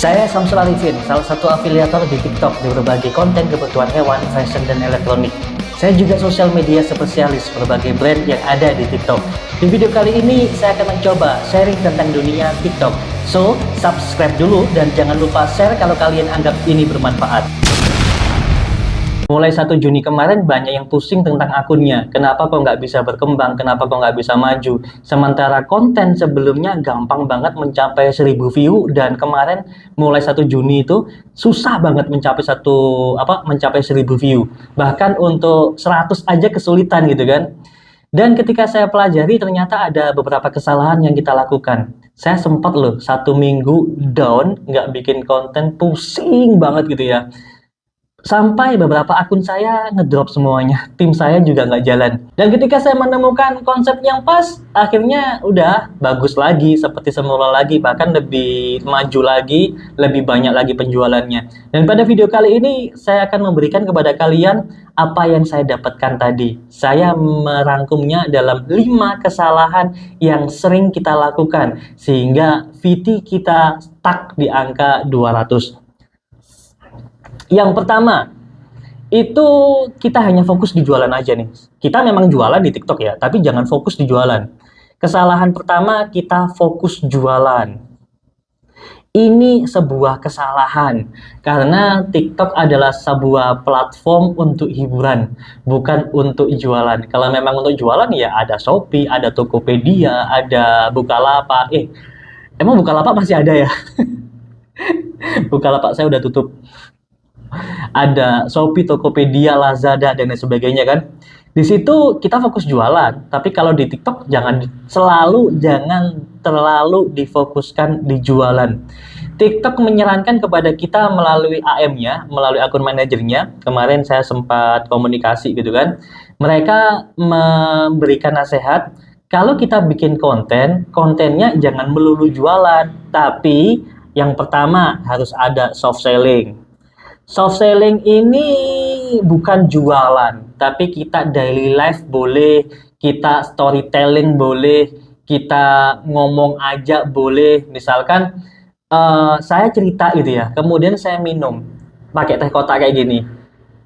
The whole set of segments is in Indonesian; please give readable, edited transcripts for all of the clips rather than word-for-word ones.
Saya Samsul Arifin, salah satu afiliator di TikTok di berbagai konten kebutuhan hewan, fashion, dan elektronik. Saya juga sosial media spesialis berbagai brand yang ada di TikTok. Di video kali ini, saya akan mencoba sharing tentang dunia TikTok. So, subscribe dulu dan jangan lupa share kalau kalian anggap ini bermanfaat. Mulai 1 Juni kemarin banyak yang pusing tentang akunnya. Kenapa kok nggak bisa berkembang? Kenapa kok nggak bisa maju? Sementara konten sebelumnya gampang banget mencapai 1000 view dan kemarin mulai 1 Juni itu susah banget mencapai 1000 view. Bahkan untuk 100 aja kesulitan gitu kan. Dan ketika saya pelajari ternyata ada beberapa kesalahan yang kita lakukan. Saya sempat loh 1 minggu down, nggak bikin konten, pusing banget gitu ya. Sampai beberapa akun saya ngedrop semuanya, tim saya juga nggak jalan. Dan ketika saya menemukan konsep yang pas, akhirnya udah bagus lagi, seperti semula lagi, bahkan lebih maju lagi, lebih banyak lagi penjualannya. Dan pada video kali ini, saya akan memberikan kepada kalian apa yang saya dapatkan tadi. Saya merangkumnya dalam 5 kesalahan yang sering kita lakukan, sehingga VT kita stuck di angka 200. Yang pertama, itu kita hanya fokus di jualan aja nih. Kita memang jualan di TikTok ya, tapi jangan fokus di jualan. Kesalahan pertama, kita fokus jualan. Ini sebuah kesalahan, karena TikTok adalah sebuah platform untuk hiburan, bukan untuk jualan. Kalau memang untuk jualan, ya ada Shopee, ada Tokopedia, ada Bukalapak. Emang Bukalapak masih ada ya? Bukalapak saya udah tutup. Ada Shopee, Tokopedia, Lazada, dan lain sebagainya kan. Di situ kita fokus jualan, tapi kalau di TikTok jangan terlalu difokuskan di jualan. TikTok menyarankan kepada kita melalui AM-nya, melalui akun manajernya. Kemarin saya sempat komunikasi gitu kan. Mereka memberikan nasihat, kalau kita bikin konten, kontennya jangan melulu jualan, tapi yang pertama harus ada soft selling. Soft selling ini bukan jualan, tapi kita daily life boleh, kita storytelling boleh, kita ngomong aja boleh. Misalkan saya cerita gitu ya, kemudian saya minum pakai teh kotak kayak gini.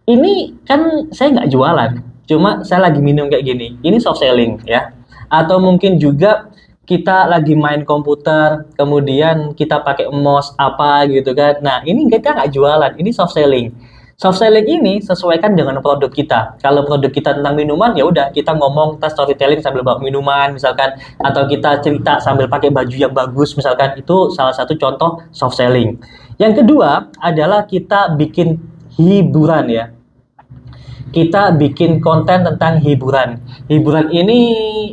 Ini kan saya nggak jualan, cuma saya lagi minum kayak gini. Ini soft selling ya. Atau mungkin juga kita lagi main komputer, kemudian kita pakai mouse apa gitu kan. Nah, ini kita nggak jualan, ini soft selling. Soft selling ini sesuaikan dengan produk kita. Kalau produk kita tentang minuman, ya udah kita ngomong, kita storytelling sambil bawa minuman misalkan, atau kita cerita sambil pakai baju yang bagus misalkan. Itu salah satu contoh soft selling. Yang kedua adalah kita bikin hiburan ya. Kita bikin konten tentang hiburan. Hiburan ini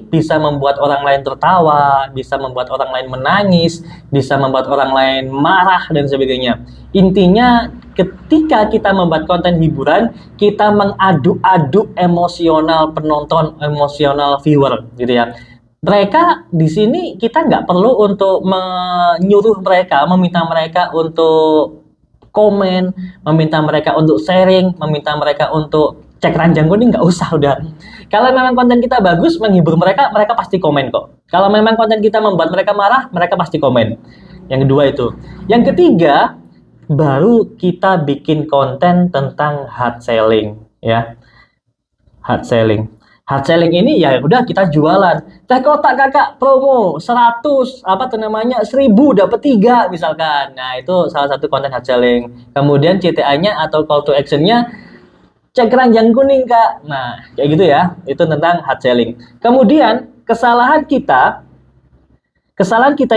bisa membuat orang lain tertawa, bisa membuat orang lain menangis, bisa membuat orang lain marah, dan sebagainya. Intinya, ketika kita membuat konten hiburan, kita mengaduk-aduk emosional penonton, emosional viewer, gitu ya. Mereka di sini kita nggak perlu untuk menyuruh mereka, meminta mereka untuk komen, meminta mereka untuk sharing, meminta mereka untuk cek ranjang kuning, nggak usah udah. Kalau memang konten kita bagus, menghibur mereka, mereka pasti komen kok. Kalau memang konten kita membuat mereka marah, mereka pasti komen. Yang kedua itu. Yang ketiga, baru kita bikin konten tentang hard selling ya. Hard selling. Hard selling ini ya udah kita jualan. Teh kotak kakak promo 100 1000 dapat 3 misalkan. Nah, itu salah satu konten hard selling. Kemudian CTA-nya atau call to action-nya cek keranjang kuning kak. Nah, kayak gitu ya. Itu tentang hard selling. Kemudian kesalahan kita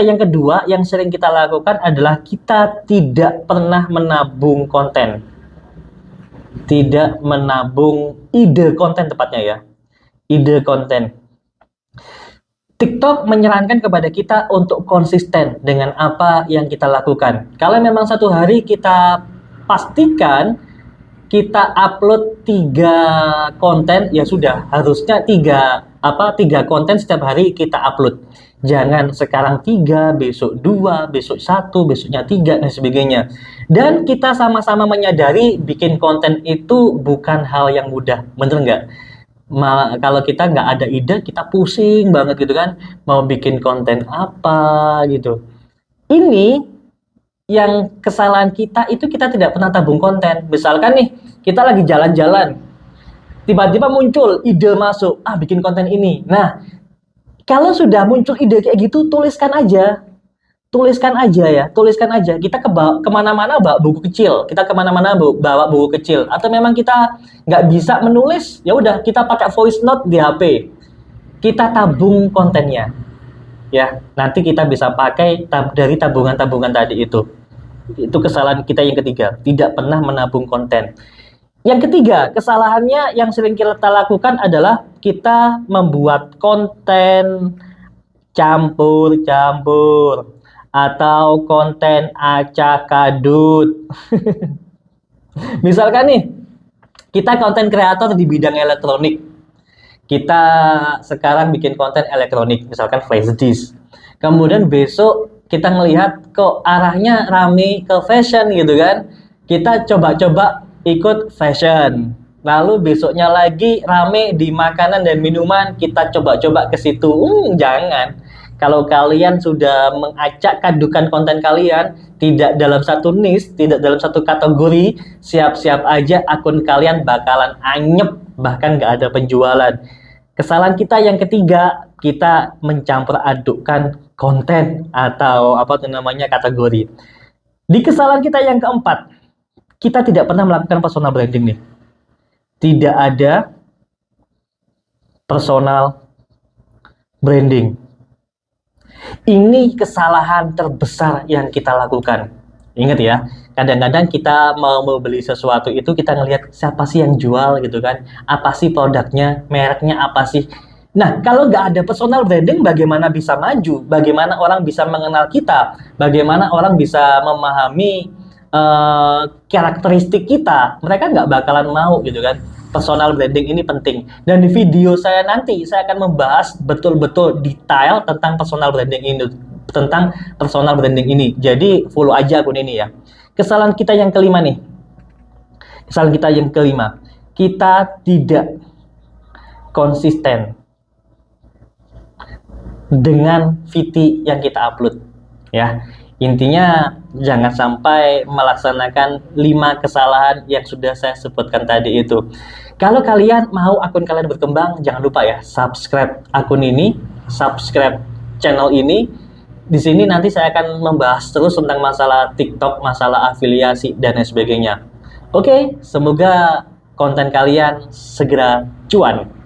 yang kedua yang sering kita lakukan adalah kita tidak pernah menabung konten. Tidak menabung ide konten tepatnya ya. Ide konten. TikTok menyarankan kepada kita untuk konsisten dengan apa yang kita lakukan. Kalau memang satu hari kita pastikan kita upload 3 konten, ya sudah, harusnya 3 konten setiap hari kita upload. Jangan sekarang 3, besok 2, besok 1, besoknya 3, dan sebagainya. Dan kita sama-sama menyadari bikin konten itu bukan hal yang mudah, bener nggak? Kalau kita nggak ada ide, kita pusing banget gitu kan, mau bikin konten apa gitu. Ini yang kesalahan kita itu kita tidak pernah tabung konten. Misalkan nih, kita lagi jalan-jalan, tiba-tiba muncul ide masuk, bikin konten ini. Nah, kalau sudah muncul ide kayak gitu, tuliskan aja. Tuliskan aja ya, tuliskan aja. Kita kemana-mana bawa buku kecil, kita kemana-mana bawa buku kecil. Atau memang kita nggak bisa menulis, ya udah kita pakai voice note di HP. Kita tabung kontennya, ya. Nanti kita bisa pakai dari tabungan-tabungan tadi itu. Itu kesalahan kita yang ketiga, tidak pernah menabung konten. Yang ketiga, kesalahannya yang sering kita lakukan adalah kita membuat konten campur-campur atau konten acak-adut. Misalkan nih, kita konten kreator di bidang elektronik. Kita sekarang bikin konten elektronik, misalkan flash disk. Kemudian besok kita melihat kok arahnya rame ke fashion gitu kan. Kita coba-coba ikut fashion. Lalu besoknya lagi rame di makanan dan minuman, kita coba-coba ke situ. Jangan. Kalau kalian sudah mengacak kadukan konten kalian, tidak dalam satu niche, tidak dalam satu kategori, siap-siap aja akun kalian bakalan anyep, bahkan nggak ada penjualan. Kesalahan kita yang ketiga, kita mencampur adukkan konten atau kategori. Di kesalahan kita yang keempat, kita tidak pernah melakukan personal branding nih. Tidak ada personal branding. Ini kesalahan terbesar yang kita lakukan. Ingat ya, kadang-kadang kita mau membeli sesuatu itu kita ngelihat siapa sih yang jual gitu kan, apa sih produknya, mereknya apa sih. Nah, kalau nggak ada personal branding, bagaimana bisa maju? Bagaimana orang bisa mengenal kita? Bagaimana orang bisa memahami karakteristik kita? Mereka nggak bakalan mau gitu kan. Personal branding ini penting. Dan di video saya nanti, saya akan membahas betul-betul detail tentang personal branding ini. Jadi, follow aja akun ini ya. Kesalahan kita yang kelima nih. Kita tidak konsisten dengan VT yang kita upload. Ya. Intinya, jangan sampai melaksanakan 5 kesalahan yang sudah saya sebutkan tadi itu. Kalau kalian mau akun kalian berkembang, jangan lupa ya, subscribe akun ini, subscribe channel ini. Di sini nanti saya akan membahas terus tentang masalah TikTok, masalah afiliasi, dan lain sebagainya. Oke, semoga konten kalian segera cuan.